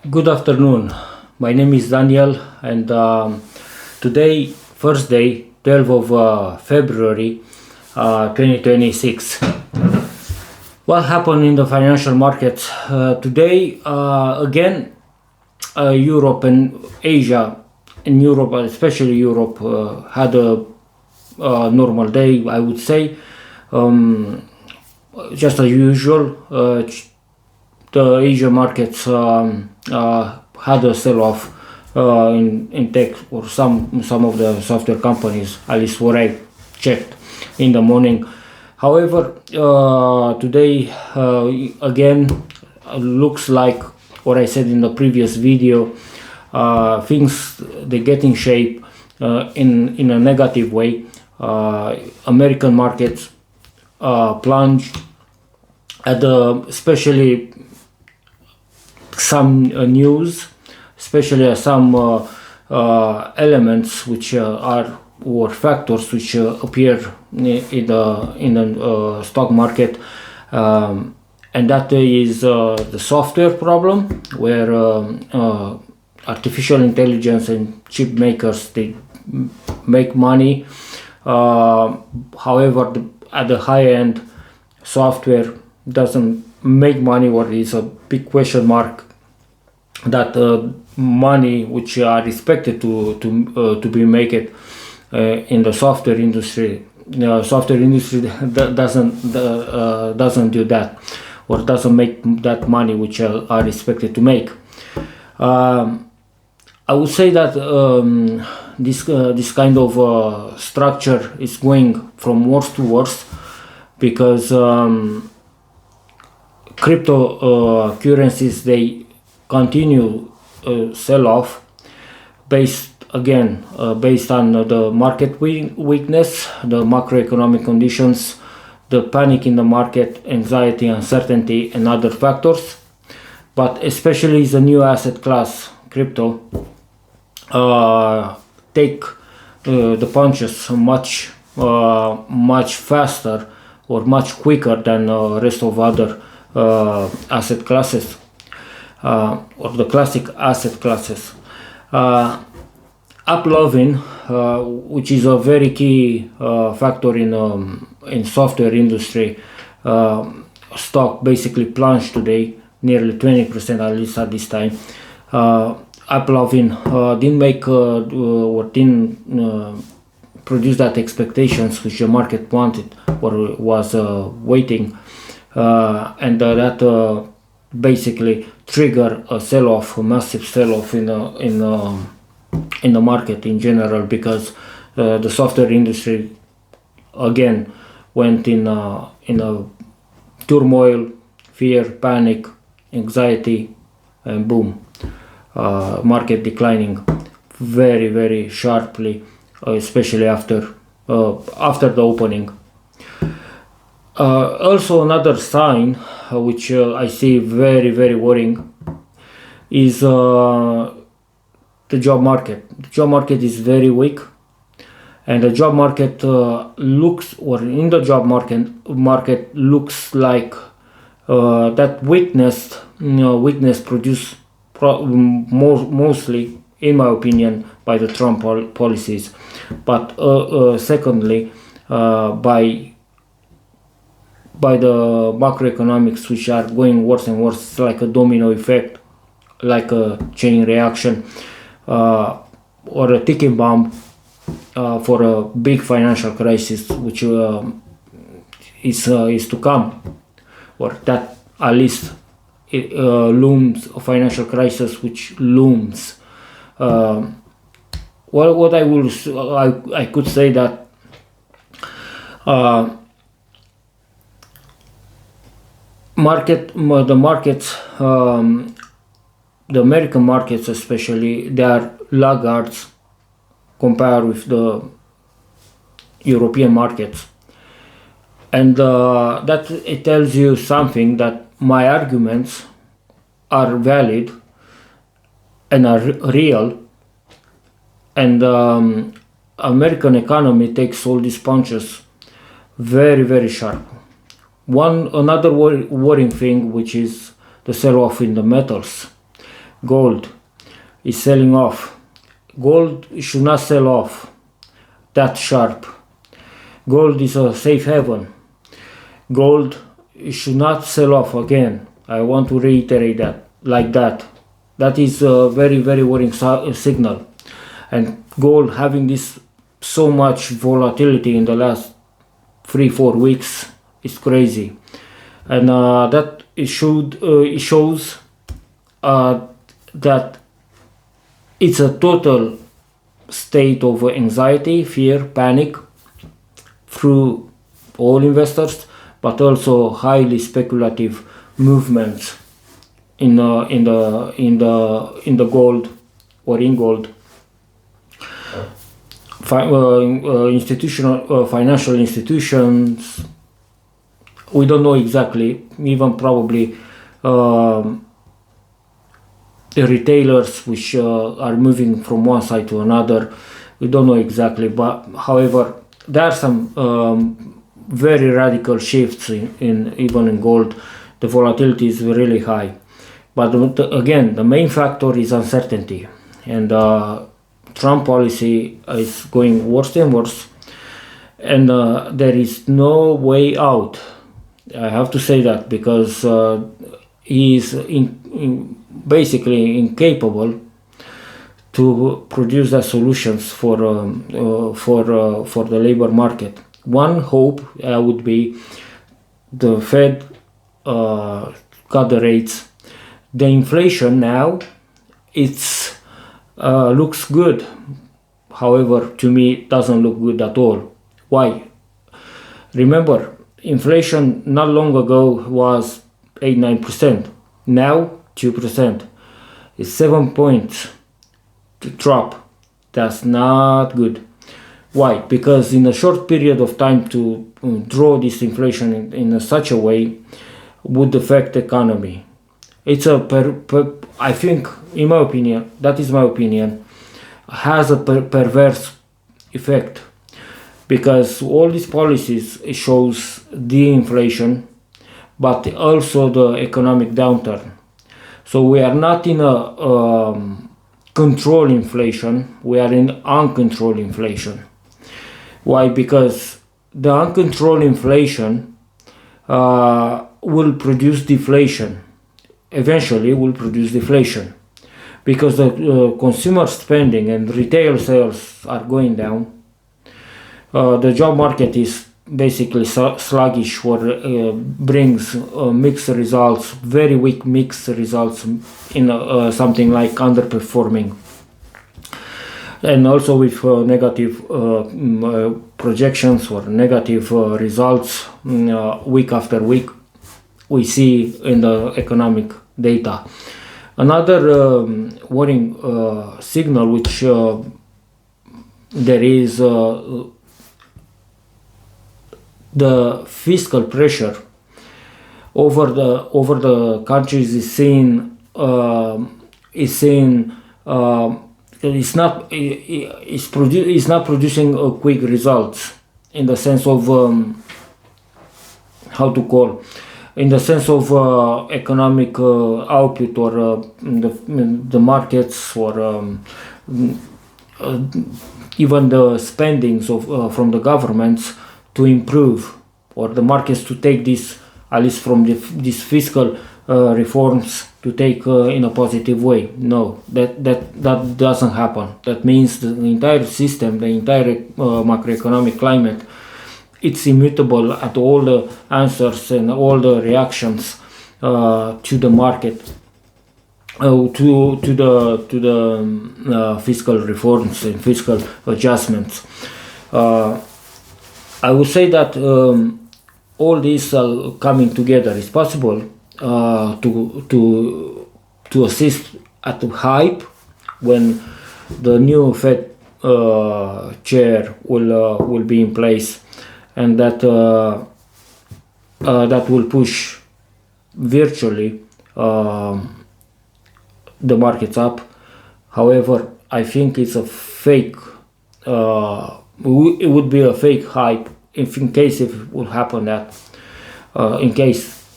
Good afternoon. My name is Daniel, and today, first day, 12th of February 2026. What happened in the financial markets today? Again, Europe and Asia, in Europe, especially Europe, had a normal day, I would say. Just as usual, the Asian markets had a sell-off in tech or some of the software companies, at least what I checked in the morning. However, today again looks like what I said in the previous video. Things they get in shape in a negative way. American markets plunged at especially some news, especially some elements which are or factors which appear in the stock market, and that is the software problem, where artificial intelligence and chip makers they make money. However, at the high end, software doesn't make money, or is a big question mark that money which are expected to be made in the software industry. Software industry doesn't do that, or doesn't make that money which are expected to make. I would say that this kind of structure is going from worse to worse, because cryptocurrencies they continue sell off based on the market weakness, the macroeconomic conditions, the panic in the market, anxiety, uncertainty, and other factors. But especially the new asset class, crypto, take the punches much faster or much quicker than rest of other asset classes, or the classic asset classes. Uploving, which is a very key factor in software industry, stock basically plunged today nearly 20%, at least at this time. Uploving didn't make or didn't produce that expectations which the market wanted or was waiting, and that basically trigger a sell-off, a massive sell-off in the market in general, because the software industry again went in a turmoil, fear, panic, anxiety, and boom, market declining very, very sharply, especially after the opening. Also, another sign which I see very, very worrying is the job market. The job market is very weak, and the job market looks looks like that weakness produced mostly, in my opinion, by the Trump policies, but secondly by the macroeconomics, which are going worse and worse. It's like a domino effect, like a chain reaction, or a ticking bomb for a big financial crisis which is to come, or that at least it looms, a financial crisis which looms. What I could say that the American markets especially, they are laggards compared with the European markets, and that it tells you something, that my arguments are valid and are real, and American economy takes all these punches very, very sharp. Another worrying thing, which is the sell-off in the metals. gold is selling off. Gold should not sell off that sharp. Gold is a safe haven. Gold should not sell off again. I want to reiterate that, like that. That is a very, very worrying signal. And gold having this so much volatility in the last 3-4 weeks is crazy. And that it shows that it's a total state of anxiety, fear, panic through all investors, but also highly speculative movements in the gold or in gold. Institutional financial institutions, we don't know exactly, even probably the retailers which are moving from one side to another, we don't know exactly, but however there are some very radical shifts in even in gold. The volatility is really high, but again the main factor is uncertainty, and Trump policy is going worse and worse, and there is no way out. I have to say that, because he is basically incapable to produce the solutions for the labor market. One hope would be the Fed cut the rates. The inflation now, it's looks good. However, to me, it doesn't look good at all. Why? Remember, inflation not long ago was 8-9%. Now 2%. It's 7 points to drop. That's not good. Why? Because in a short period of time to draw this inflation in such a way would affect the economy. It's I think, in my opinion, that is my opinion, has a perverse effect, because all these policies shows the inflation, but also the economic downturn. So we are not in a controlled inflation, we are in uncontrolled inflation. Why? Because the uncontrolled inflation will produce deflation. Eventually will produce deflation, because the consumer spending and retail sales are going down. The job market is basically sluggish, or brings mixed results, very weak mixed results, in something like underperforming, and also with negative projections or negative results week after week we see in the economic data. Another worrying signal, which there is the fiscal pressure over the countries is seen it's not producing quick results, in the sense of in the sense of economic output, or the markets, or even the spendings of from the governments to improve, or the markets to take this, at least from these fiscal reforms, to take in a positive way. No, that doesn't happen. That means the entire system, the entire macroeconomic climate, it's immutable at all the answers and all the reactions to the market, to the fiscal reforms and fiscal adjustments. I would say that all these are coming together. It's possible to assist at the hype when the new Fed chair will be in place, and that will push virtually the markets up. However, I think it's a fake. It would be a fake hype if in case if it will happen that.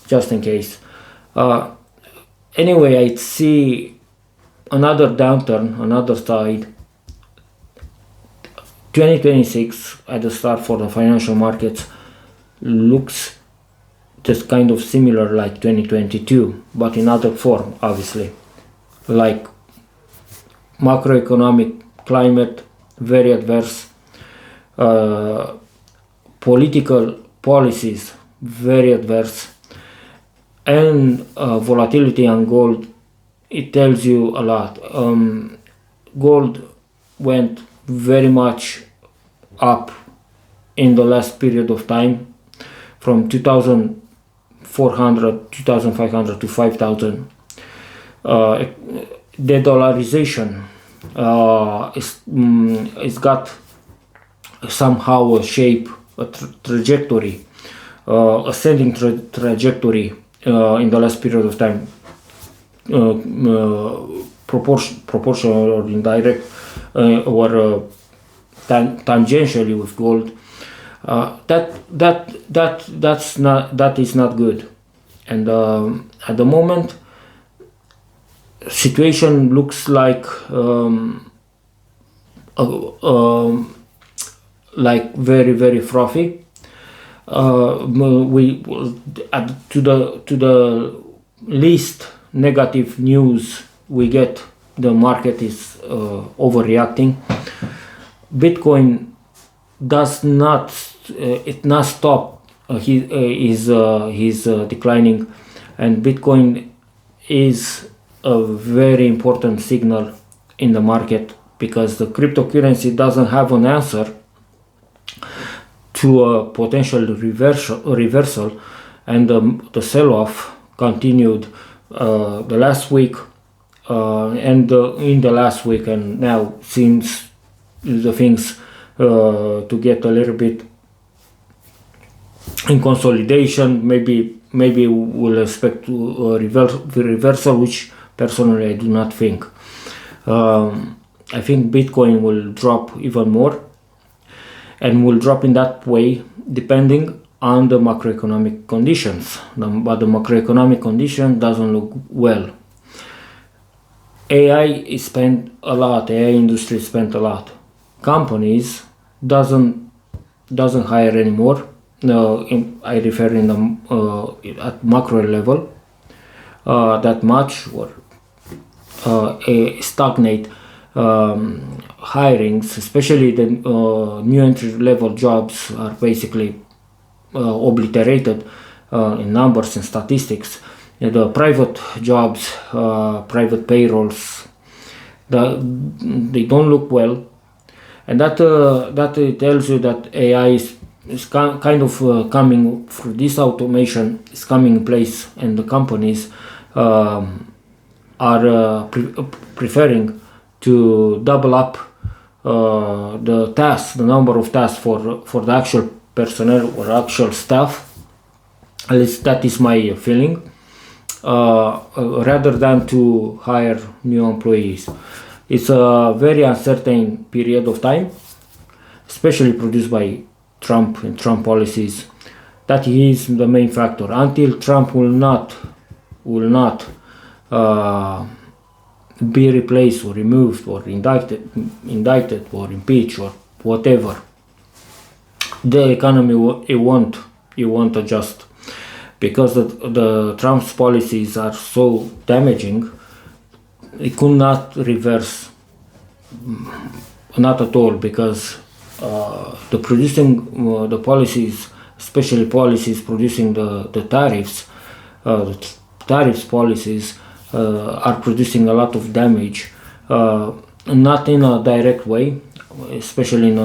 Just in case. Anyway, I see another downturn, another side. 2026 at the start for the financial markets looks just kind of similar like 2022, but in other form, obviously. Like macroeconomic climate, very adverse. Political policies, very adverse. And volatility on gold, it tells you a lot. Gold went very much up in the last period of time from 2,400, 2,500 to 5,000. De-dollarization is got somehow a shape, a trajectory, ascending trajectory in the last period of time, proportional or indirect or tangentially with gold. That is not good, and at the moment situation looks like very frothy. We to the least negative news we get, the market is overreacting. Bitcoin does not stop his declining, and Bitcoin is a very important signal in the market because the cryptocurrency doesn't have an answer to a potential reversal, and the sell-off continued the last week and in the last week, and now seems the things to get a little bit in consolidation. Maybe we'll expect a reversal, which personally I do not think. I think Bitcoin will drop even more, and will drop in that way depending on the macroeconomic conditions. But the macroeconomic condition doesn't look well. AI is spent a lot. AI industry spent a lot. Companies doesn't hire anymore. I refer in the at macro level that much, or stagnate hirings, especially the new entry level jobs are basically obliterated in numbers and statistics. The private jobs, private payrolls, they don't look well, and that tells you that AI is kind of coming through this automation is coming in place, and the companies are preferring to double up the number of tasks for the actual personnel or actual staff. At least that is my feeling, rather than to hire new employees. It's a very uncertain period of time, especially produced by Trump and Trump policies. That is the main factor. Until Trump will not be replaced or removed or indicted or impeached or whatever, the economy it won't adjust, because the Trump's policies are so damaging. It could not reverse, not at all, because the policies, especially policies producing the tariffs, tariffs policies are producing a lot of damage, not in a direct way, especially in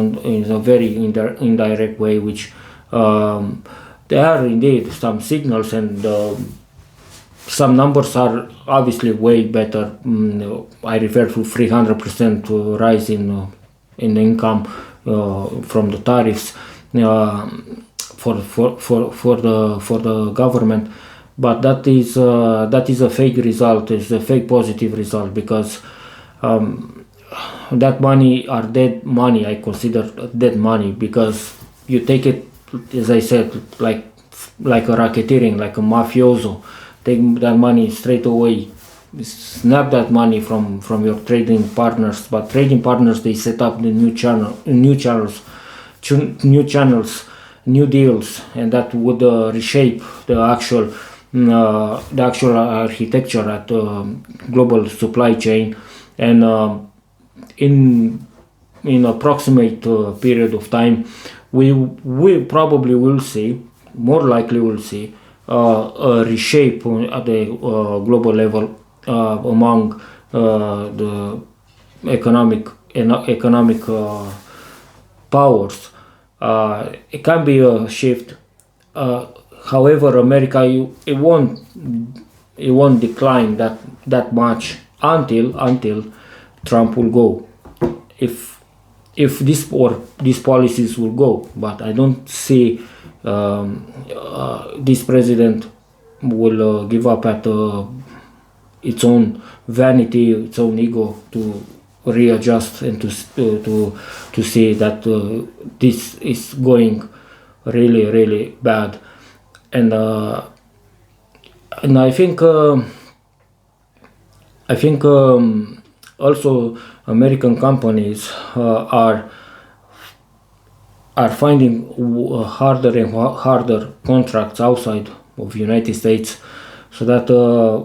a very indirect way, which there are indeed some signals, and some numbers are obviously way better. I refer to 300% rise in the income from the tariffs for the government, but that is a fake result. It's a fake positive result, because that money are dead money. I consider dead money, because you take it, as I said, like a racketeering, like a mafioso. Take that money straight away, snap that money from your trading partners. But trading partners, they set up the new channels, new deals, and that would reshape the actual architecture at global supply chain. And in approximate period of time, we probably will see, more likely will see a reshape at the global level among the economic powers. It can be a shift. However, America, it won't decline that much until Trump will go. If these policies will go, but I don't see this president will give up at its own vanity, its own ego to readjust and to see that this is going really bad. And I think also American companies are finding harder and harder contracts outside of United States, so that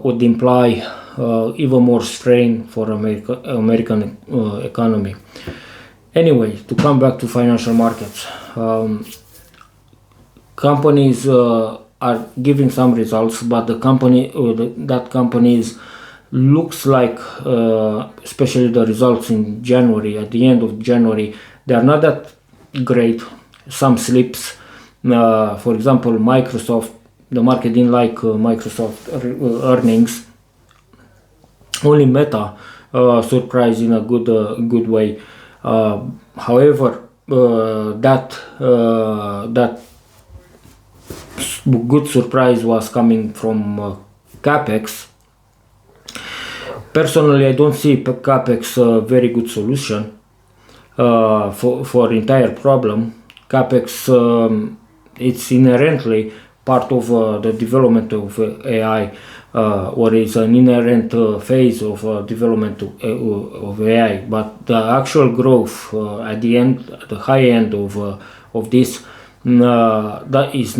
would imply even more strain for American economy. Anyway, to come back to financial markets, companies are giving some results, but that companies looks like, especially the results in January, at the end of January, they are not that great. Some slips. For example, Microsoft, the market didn't like Microsoft earnings. Only Meta surprised in a good way. However, that good surprise was coming from capex. Personally, I don't see capex a very good solution for entire problem. Capex, it's inherently part of the development of AI, or is an inherent phase of development of AI. But the actual growth at the end, at the high end of this, that is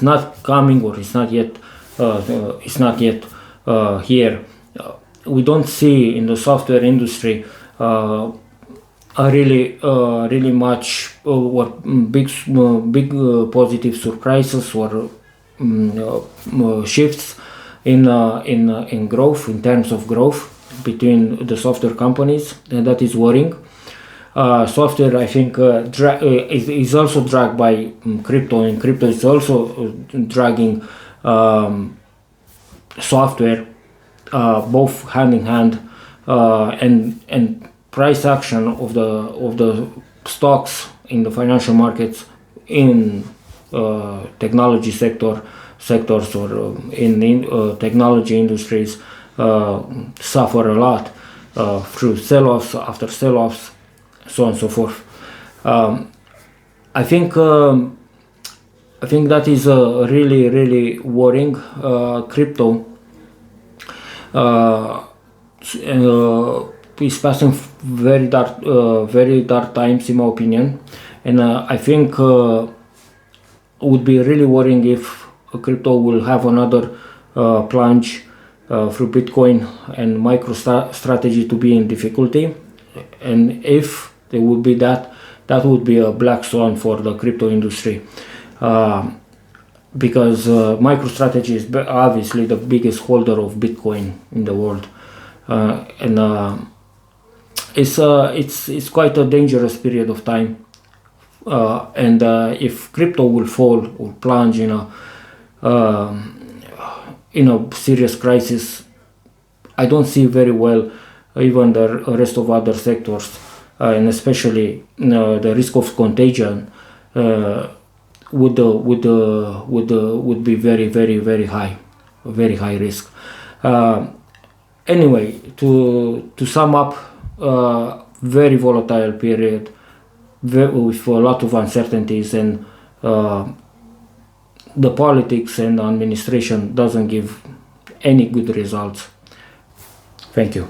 not coming, or it's not yet here. We don't see in the software industry really much or big positive surprises or shifts in growth, in terms of growth between the software companies, and that is worrying. Software, I think, is also dragged by crypto, and crypto is also dragging software, both hand in hand, and price action of the stocks in the financial markets, in technology sectors or in technology industries suffer a lot through sell-offs after sell-offs, so on and so forth. I think that is really worrying. Crypto is passing very dark times, in my opinion, and I think would be really worrying if crypto will have another plunge through Bitcoin and MicroStrategy to be in difficulty. And if there would be that would be a black swan for the crypto industry, because MicroStrategy is obviously the biggest holder of Bitcoin in the world, and it's quite a dangerous period of time. And if crypto will fall or plunge in a serious crisis, I don't see very well even the rest of other sectors, and especially the risk of contagion would be very high, very high risk. Anyway, to sum up, very volatile period with a lot of uncertainties, and the politics and administration doesn't give any good results. Thank you.